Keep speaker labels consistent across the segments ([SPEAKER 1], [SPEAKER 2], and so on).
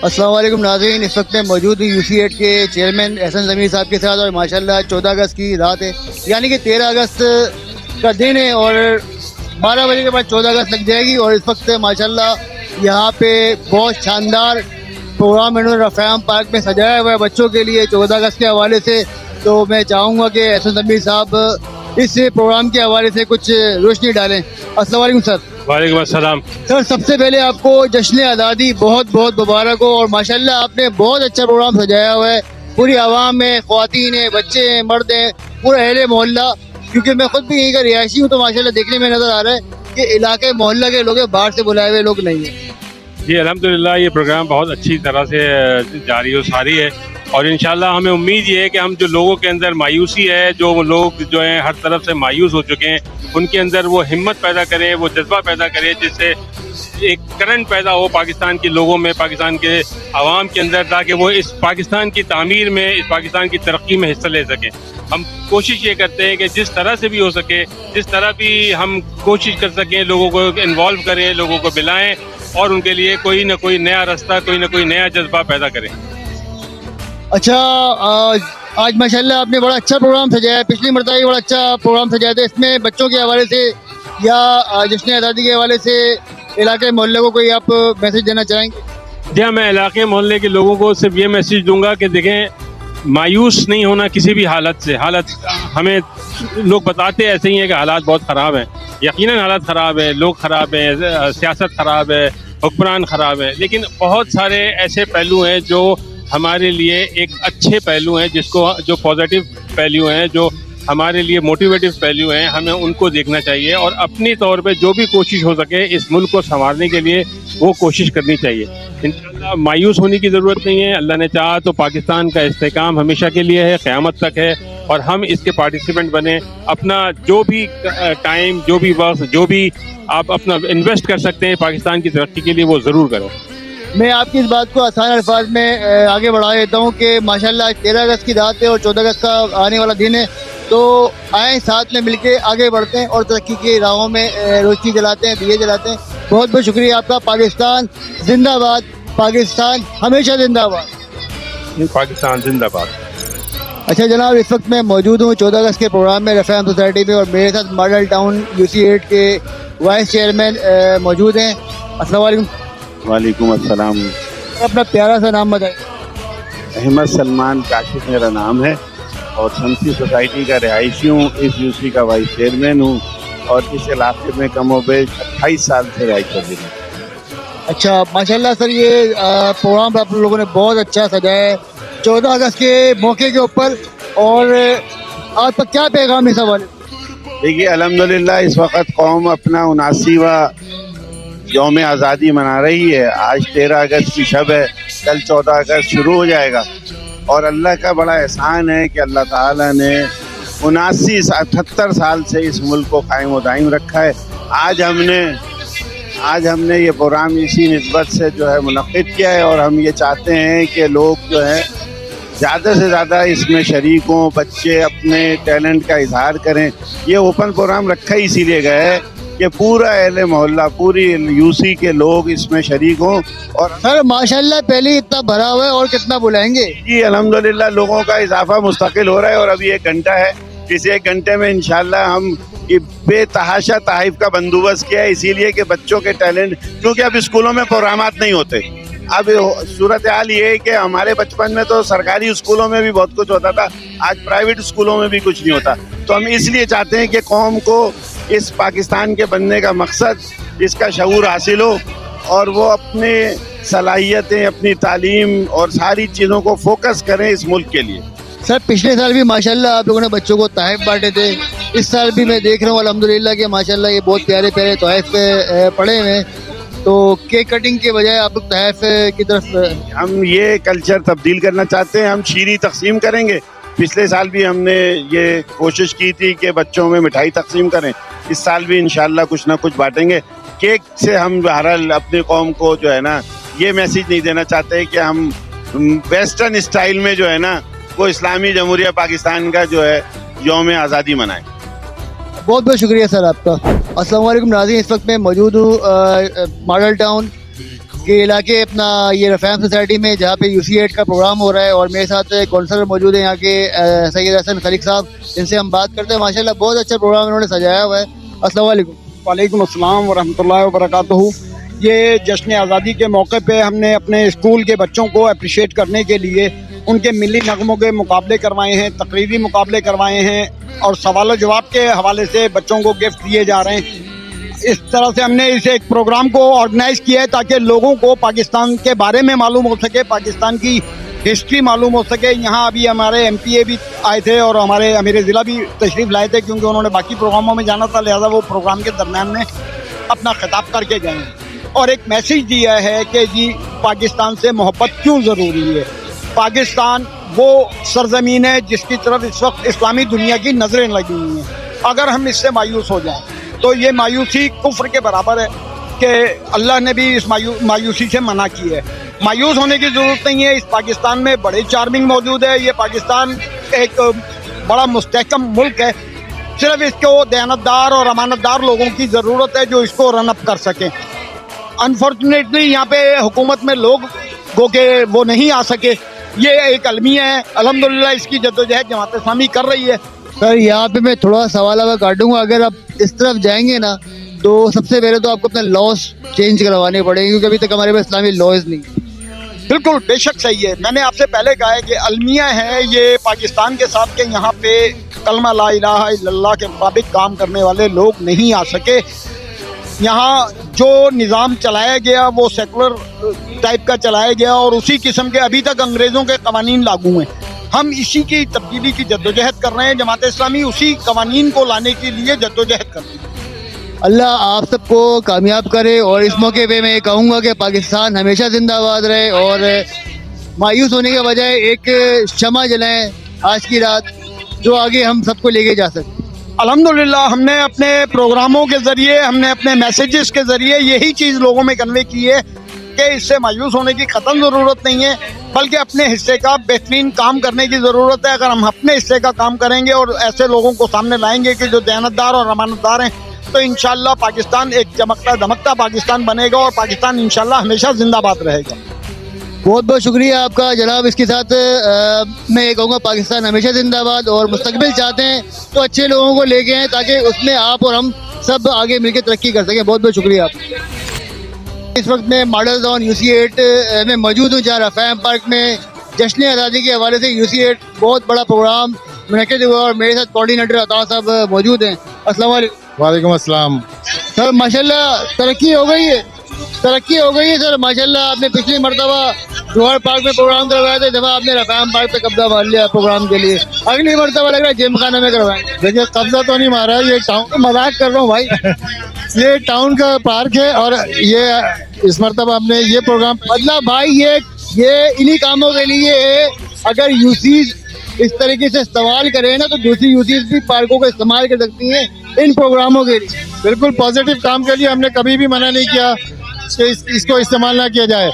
[SPEAKER 1] السلام علیکم ناظرین، اس وقت میں موجود ہوں UC8 کے چیئرمین احسن ضمیر صاحب کے ساتھ، اور ماشاءاللہ 14 اگست کی رات ہے، یعنی کہ 13 اگست کا دن ہے، اور 12 بجے کے بعد 14 اگست لگ جائے گی. اور اس وقت ماشاءاللہ یہاں پہ بہت شاندار پروگرام انہوں نے رفاہم پارک میں سجایا ہوا ہے بچوں کے لیے 14 اگست کے حوالے سے. تو میں چاہوں گا کہ احسن ضمیر صاحب اس پروگرام کے حوالے سے کچھ روشنی ڈالیں. السلام علیکم سر.
[SPEAKER 2] وعلیکم السلام.
[SPEAKER 1] سر، سب سے پہلے آپ کو جشن آزادی بہت بہت مبارک ہو، اور ماشاءاللہ آپ نے بہت اچھا پروگرام سجایا ہوا ہے. پوری عوام ہے، خواتین ہیں، بچے ہیں، مرد ہیں، پورا اہل محلہ. کیونکہ میں خود بھی یہیں کا رہائشی ہوں، تو ماشاءاللہ دیکھنے میں نظر آ رہا ہے کہ علاقے محلہ کے لوگ ہیں، باہر سے بلائے ہوئے لوگ نہیں ہیں.
[SPEAKER 2] جی الحمدللہ یہ پروگرام بہت اچھی طرح سے جاری و ساری ہے، اور انشاءاللہ ہمیں امید یہ ہے کہ ہم جو لوگوں کے اندر مایوسی ہے، جو لوگ جو ہیں ہر طرف سے مایوس ہو چکے ہیں، ان کے اندر وہ ہمت پیدا کریں، وہ جذبہ پیدا کریں، جس سے ایک کرنٹ پیدا ہو پاکستان کے لوگوں میں، پاکستان کے عوام کے اندر، تاکہ وہ اس پاکستان کی تعمیر میں، اس پاکستان کی ترقی میں حصہ لے سکیں. ہم کوشش یہ کرتے ہیں کہ جس طرح سے بھی ہو سکے، جس طرح بھی ہم کوشش کر سکیں، لوگوں کو انوالو کریں، لوگوں کو ملائیں، اور ان کے لیے کوئی نہ کوئی نیا راستہ، کوئی نہ کوئی نیا جذبہ پیدا کریں.
[SPEAKER 1] اچھا، آج ماشاءاللہ آپ نے بڑا اچھا پروگرام سجایا ہے. پچھلی مرتبہ بھی بڑا اچھا پروگرام سجایا تھا. اس میں بچوں کے حوالے سے یا جشن آزادی کے حوالے سے علاقے محلے کو کوئی آپ میسج دینا چاہیں گے؟
[SPEAKER 2] جی ہاں، میں علاقے محلے کے لوگوں کو صرف یہ میسج دوں گا کہ دیکھیں، مایوس نہیں ہونا کسی بھی حالت سے. حالت ہمیں لوگ بتاتے ایسے ہی ہیں کہ حالات بہت خراب ہیں. یقیناً حالات خراب ہیں، لوگ خراب ہیں، سیاست خراب ہے، حکمران خراب ہے، لیکن بہت سارے ایسے پہلو ہیں جو ہمارے لیے ایک اچھے پہلو ہیں، جو پازیٹیو پہلو ہیں، جو ہمارے لیے موٹیویٹیو پہلو ہیں. ہمیں ان کو دیکھنا چاہیے، اور اپنی طور پہ جو بھی کوشش ہو سکے اس ملک کو سنوارنے کے لیے وہ کوشش کرنی چاہیے. انشاءاللہ مایوس ہونے کی ضرورت نہیں ہے. اللہ نے چاہا تو پاکستان کا استحکام ہمیشہ کے لیے ہے، قیامت تک ہے، اور ہم اس کے پارٹیسپینٹ بنیں. اپنا جو بھی ٹائم، جو بھی وقت، جو بھی آپ اپنا انویسٹ کر سکتے ہیں پاکستان کی ترقی کے لیے، وہ ضرور کریں.
[SPEAKER 1] میں آپ کی اس بات کو آسان الفاظ میں آگے بڑھا دیتا ہوں کہ ماشاءاللہ 13 اگست کی رات ہے اور 14 اگست کا آنے والا دن ہے، تو آئیں ساتھ میں مل کے آگے بڑھتے ہیں اور ترقی کی راہوں میں روشنی جلاتے ہیں، دیے جلاتے ہیں. بہت بہت شکریہ آپ کا. پاکستان زندہ باد، پاکستان ہمیشہ زندہ باد.
[SPEAKER 2] پاکستان زندہ باد.
[SPEAKER 1] اچھا جناب، اس وقت میں موجود ہوں 14 اگست کے پروگرام میں رفاہم سوسائٹی میں، اور میرے ساتھ ماڈل ٹاؤن UC8 کے وائس چیئرمین موجود ہیں. السلام علیکم.
[SPEAKER 3] وعلیکم السلام.
[SPEAKER 1] اپنا پیارا سا نام بتائیں.
[SPEAKER 3] احمد سلمان کاشف میرا نام ہے، اور شمسی سوسائٹی کا رہائشی ہوں. اس UC کا وائس چیئرمین ہوں، اور اس علاقے میں کم و بیش 28 سال سے رہائش کر رہی ہوں.
[SPEAKER 1] اچھا ماشاءاللہ سر، یہ پروگرام آپ لوگوں نے بہت اچھا سجایا ہے 14 اگست کے موقع کے اوپر، اور آپ کا کیا پیغام ہے اس حوالے؟
[SPEAKER 3] دیکھیے الحمدللہ اس وقت قوم اپنا 79واں یوم آزادی منا رہی ہے. آج 13 اگست کی شب ہے، کل 14 اگست شروع ہو جائے گا، اور اللہ کا بڑا احسان ہے کہ اللہ تعالیٰ نے 78 سال سے اس ملک کو قائم و دائم رکھا ہے. آج ہم نے یہ پروگرام اسی نسبت سے جو ہے منعقد کیا ہے، اور ہم یہ چاہتے ہیں کہ لوگ جو ہے زیادہ سے زیادہ اس میں شریک ہوں، بچے اپنے ٹیلنٹ کا اظہار کریں. یہ اوپن پروگرام رکھا ہی اسی لیے گیا ہے کہ پورا اہل محلہ، پوری UC کے لوگ اس میں شریک ہوں. اور
[SPEAKER 1] سر ماشاءاللہ پہلے اتنا بھرا ہوا ہے، اور کتنا بلائیں گے؟
[SPEAKER 3] جی الحمدللہ لوگوں کا اضافہ مستقل ہو رہا ہے، اور ابھی 1 گھنٹہ ہے. اس 1 گھنٹے میں انشاءاللہ ہم بے تحاشا تحائف کا بندوبست کیا ہے، اسی لیے کہ بچوں کے ٹیلنٹ، کیونکہ اب اسکولوں میں پروگرامات نہیں ہوتے. اب صورتحال یہ ہے کہ ہمارے بچپن میں تو سرکاری اسکولوں میں بھی بہت کچھ ہوتا تھا، آج پرائیویٹ اسکولوں میں بھی کچھ نہیں ہوتا. تو ہم اس لیے چاہتے ہیں کہ قوم کو اس پاکستان کے بننے کا مقصد، اس کا شعور حاصل ہو، اور وہ اپنے صلاحیتیں، اپنی تعلیم اور ساری چیزوں کو فوکس کریں اس ملک کے لیے.
[SPEAKER 1] سر پچھلے سال بھی ماشاءاللہ آپ لوگوں نے بچوں کو تحائف بانٹے تھے، اس سال بھی میں دیکھ رہا ہوں الحمدللہ کہ ماشاءاللہ یہ بہت پیارے پیارے تحائف پڑے ہوئے ہیں. تو کیک کٹنگ کے بجائے آپ لوگ تحائف کی طرف،
[SPEAKER 3] ہم یہ کلچر تبدیل کرنا چاہتے ہیں. ہم شیریں تقسیم کریں گے. پچھلے سال بھی ہم نے یہ کوشش کی تھی کہ بچوں میں مٹھائی تقسیم کریں. اس سال بھی انشاءاللہ کچھ نہ کچھ بانٹیں گے. کیک سے ہم بہرحال اپنی قوم کو جو ہے نا یہ میسج نہیں دینا چاہتے کہ ہم ویسٹرن اسٹائل میں جو ہے نا وہ اسلامی جمہوریہ پاکستان کا جو ہے یوم آزادی منائیں.
[SPEAKER 1] بہت بہت شکریہ سر آپ کا. अस्सलाम वालेकुम नाज़रीन, इस वक्त मैं मौजूद हूँ मॉडल टाउन के इलाके अपना ये रफ़ैम सोसाइटी में, जहाँ पे UC8 का प्रोग्राम हो रहा है और मेरे साथ काउंसलर मौजूद हैं यहाँ के सैयद हसन खलीक साहब, जिनसे हम बात करते हैं। माशाल्लाह बहुत अच्छा प्रोग्राम इन्होंने सजाया हुआ है। अस्सलाम वालेकुम।
[SPEAKER 4] वालेकुम अस्सलाम वरहमतुल्लाहि वबरकातुहू। ये जश्न आज़ादी के मौके पे हमने अपने स्कूल के बच्चों को अप्रिशिएट करने के लिए उनके मिली नगमों के मुकाबले करवाए हैं, तकरीरी मुकाबले करवाए हैं और सवाल जवाब के हवाले से बच्चों को गिफ्ट दिए जा रहे हैं। इस तरह से हमने इस एक प्रोग्राम को ऑर्गेनाइज किया है ताकि लोगों को पाकिस्तान के बारे में मालूम हो सके, पाकिस्तान की हिस्ट्री मालूम हो सके। यहाँ अभी हमारे MPA भी आए थे और हमारे अमीर ज़िला भी तशरीफ़ लाए थे, क्योंकि उन्होंने बाकी प्रोग्रामों में जाना था, लिहाजा वो प्रोग्राम के दरमियान में अपना खिताब करके गए और एक मैसेज दिया है कि जी पाकिस्तान से मोहब्बत क्यों ज़रूरी है। पाकिस्तान वो सरजमीन है जिसकी तरफ इस वक्त इस्लामी दुनिया की नज़रें लगी हुई हैं। अगर हम इससे मायूस हो जाएं तो ये मायूसी कुफ्र के बराबर है कि अल्लाह ने भी इस मायूसी से मना की है। मायूस होने की ज़रूरत नहीं है। इस पाकिस्तान में बड़े चार्मिंग मौजूद है। ये पाकिस्तान एक बड़ा मुस्तहकम मुल्क है। सिर्फ इसको दयानतदार और अमानतदार लोगों की ज़रूरत है जो इसको रन अप कर सकें। अनफॉर्चुनेटली यहाँ पे हुकूमत में लोग गो के वो नहीं आ सके। ये एक अलमिया है। अल्हम्दुलिल्लाह इसकी जद्दोजहद जमात इस्लामी कर रही है।
[SPEAKER 1] सर यहाँ पे मैं थोड़ा सवाल अब काटूंगा, अगर आप इस तरफ जाएंगे ना तो सबसे पहले तो आपको अपने लॉज चेंज करवाने पड़ेंगे, क्योंकि अभी तक हमारे पास इस्लामी लॉज नहीं।
[SPEAKER 4] बिल्कुल बेशक सही है। मैंने आपसे पहले कहा है कि अलमिया है ये पाकिस्तान के साथ के यहाँ पे कलमा ला इलाहा इल्लल्लाह के मुताबिक काम करने वाले लोग नहीं आ सके। यहाँ जो निज़ाम चलाया गया वो सेकुलर टाइप का चलाया गया और उसी किस्म के अभी तक अंग्रेज़ों के कवानीन लागू हैं। हम इसी की तब्दीली की जद्दोजहद कर रहे हैं। जमात इस्लामी उसी कवानीन को लाने के लिए जद्दोजहद कर रही है।
[SPEAKER 1] अल्लाह आप सबको कामयाब करे। और इस मौके पे मैं कहूँगा कि पाकिस्तान हमेशा जिंदाबाद रहे और मायूस होने के बजाय एक शमा जलाएं आज की रात, जो आगे हम सबको लेके जा सके।
[SPEAKER 4] अल्हम्दुलिल्लाह हमने अपने प्रोग्रामों के ज़रिए, हमने अपने मैसेजेस के ज़रिए यही चीज़ लोगों में कन्वे की है कि इससे मायूस होने की ख़त्म ज़रूरत नहीं है, बल्कि अपने हिस्से का बेहतरीन काम करने की ज़रूरत है। अगर हम अपने हिस्से का काम करेंगे और ऐसे लोगों को सामने लाएंगे कि जो दयानतदार और अमानतदार हैं, तो इंशाल्लाह पाकिस्तान एक चमकता दमकता पाकिस्तान बनेगा और पाकिस्तान इंशाल्लाह हमेशा जिंदाबाद रहेगा।
[SPEAKER 1] बहुत बहुत शुक्रिया आपका जनाब। इसके साथ मैं ये कहूँगा पाकिस्तान हमेशा जिंदाबाद, और मुस्तकबिल चाहते हैं तो अच्छे लोगों को लेके आएँ ताकि उसमें आप और हम सब आगे मिलकर तरक्की कर सकें। बहुत बहुत शुक्रिया आपका। इस वक्त मैं मॉडल टाउन UC8 में मौजूद हूँ, जहाँ रफ़ैम पार्क में जश्न आज़ादी के हवाले से UC8 बहुत बड़ा प्रोग्राम मुनक़िद हुआ और मेरे साथ कोऑर्डिनेटर अता साहब मौजूद हैं। अस्सलाम वालेकुम।
[SPEAKER 5] वालेकुम अस्सलाम।
[SPEAKER 1] सर माशाल्लाह तरक्की हो गई है सर माशाल्लाह। आपने पिछली मरतबा जोहर पार्क में प्रोग्राम करवाया था, जब आपने रफ़ैम पार्क पे कब्जा मार लिया प्रोग्राम के लिए। अगली मरतबा लग रहा है जिम खाना में करवाएंगे।
[SPEAKER 5] देखिए कब्जा तो नहीं मारा है, ये टाउन,
[SPEAKER 1] मजाक कर रहा हूँ भाई।
[SPEAKER 5] ये टाउन का पार्क है और ये इस मरतबा हमने ये प्रोग्राम,
[SPEAKER 1] मतलब भाई ये इन्हीं कामों के लिए है। अगर यूसीज इस तरीके से इस्तेमाल करें ना तो दूसरी यूसीज भी पार्कों का इस्तेमाल कर सकती हैं इन प्रोग्रामों के लिए।
[SPEAKER 5] बिल्कुल पॉजिटिव काम के लिए हमने कभी भी मना नहीं किया कि इसको इस्तेमाल ना किया जाए।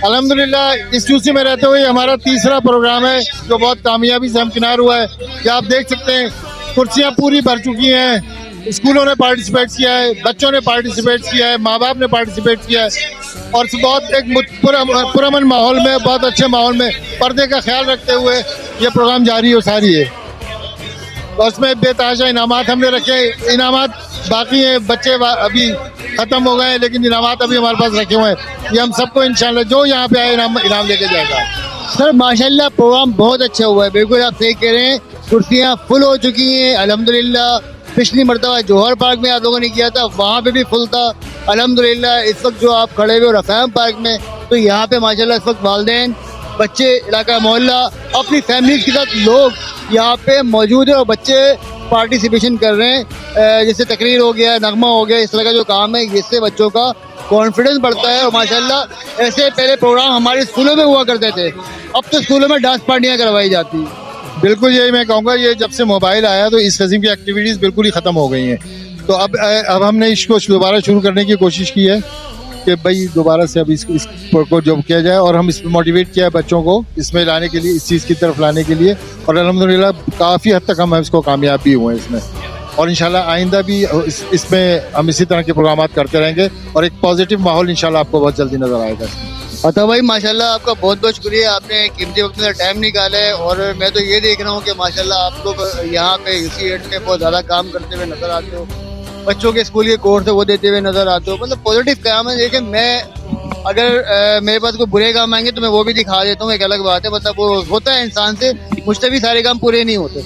[SPEAKER 5] अल्हम्दुलिल्लाह इस यूसी में रहते हुए हमारा तीसरा प्रोग्राम है जो बहुत कामयाबी से हमकिनार हुआ है। कि आप देख सकते हैं कुर्सियाँ पूरी भर चुकी हैं, स्कूलों ने पार्टिसिपेट किया है, बच्चों ने पार्टिसिपेट किया है, माँ बाप ने पार्टिसिपेट किया है और बहुत एक पुरअमन माहौल में, बहुत अच्छे माहौल में पर्दे का ख्याल रखते हुए ये प्रोग्राम जारी और सारी है। और उसमें बेतहाशा इनामात हमने रखे। इनामात बाकी हैं, बच्चे अभी ख़त्म हो गए हैं लेकिन इनामात अभी हमारे पास रखे हुए हैं। ये हम सबको इंशाल्लाह जो यहाँ पे आए इनाम लेके जाएगा।
[SPEAKER 1] सर माशाल्लाह प्रोग्राम बहुत अच्छा हुआ है। बिल्कुल आप सही कह रहे हैं, कुर्सियाँ फुल हो चुकी हैं अल्हम्दुलिल्लाह। पिछली मरतबा जौहर पार्क में आप लोगों ने किया था, वहाँ पे भी फुल था अल्हम्दुलिल्लाह। इस वक्त जो आप खड़े हुए हो रफ़ैम पार्क में, तो यहाँ पे माशाल्लाह इस वक्त वालिदैन, बच्चे, इलाका मोहल्ला, अपनी फैमिली के साथ लोग यहाँ पे मौजूद है और बच्चे पार्टिसिपेशन कर रहे हैं। जैसे तकरीर हो गया, नगमा हो गया, इस तरह का जो काम है, इससे बच्चों का कॉन्फिडेंस बढ़ता है। और माशाल्लाह ऐसे पहले प्रोग्राम हमारे स्कूलों में हुआ करते थे, अब तो स्कूलों में डांस पार्टियाँ करवाई जाती हैं।
[SPEAKER 5] बिल्कुल यही मैं कहूँगा, ये जब से मोबाइल आया तो इस किस्म की एक्टिविटीज़ बिल्कुल ही ख़त्म हो गई हैं। तो अब हमने इसको दोबारा शुरू करने की कोशिश की है कि भाई दोबारा से अब इसको जो किया जाए और हम इसमें मोटिवेट किया है बच्चों को इसमें लाने के लिए, इस चीज़ की तरफ लाने के लिए। और अल्हम्दुलिल्लाह काफ़ी हद तक हम इसको कामयाब भी हुए हैं इसमें। और इंशाल्लाह आइंदा भी इसमें हम इसी तरह के प्रोग्राम करते रहेंगे और एक पॉजिटिव माहौल इंशाल्लाह आपको बहुत जल्दी नजर आएगा।
[SPEAKER 1] अता भाई माशाल्लाह आपका बहुत बहुत शुक्रिया, आपने कीमती वक्त में टाइम निकाला है। और मैं तो ये देख रहा हूँ कि माशाल्लाह आप लोग यहाँ पे UC8 में बहुत ज़्यादा काम करते हुए नजर आते हो, बच्चों के स्कूल के कोर्स है वो देते हुए नजर आते हो, मतलब पॉजिटिव काम है। देखिए मैं अगर मेरे पास कोई बुरे काम आएंगे तो मैं वो भी दिखा देता हूँ, एक अलग बात है, मतलब वो होता है इंसान से, मुझसे भी सारे काम पूरे नहीं होते,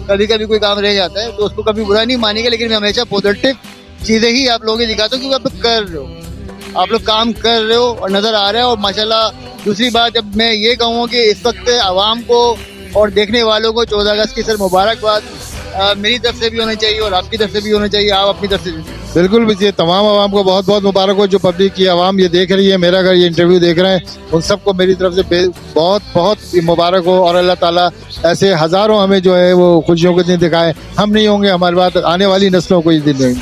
[SPEAKER 1] कभी कभी कोई काम रह जाता है तो उसको कभी बुरा नहीं मानेंगे, लेकिन मैं हमेशा पॉजिटिव चीज़ें ही आप लोगों को दिखाता हूँ क्योंकि आप लोग कर रहे हो, आप लोग काम कर रहे हो और नज़र आ रहा है। और माशाल्लाह दूसरी बात जब मैं ये कहूँ कि इस वक्त आवाम को और देखने वालों को 14 अगस्त की सर मुबारकबाद मेरी तरफ से भी होनी चाहिए और आपकी तरफ से भी होनी चाहिए, आप अपनी तरफ से भी।
[SPEAKER 5] बिल्कुल भी, ये तमाम आवाम को बहुत बहुत मुबारक हो, जो पब्लिक की आवाम ये देख रही है, मेरा अगर ये इंटरव्यू देख रहे हैं, उन सबको मेरी तरफ से बहुत बहुत मुबारक हो। और अल्लाह ताला ऐसे हज़ारों हमें जो है वो खुशियों के दिन दिखाए, हम नहीं होंगे हमारे बाद आने वाली नस्लों को ये दिन देंगे।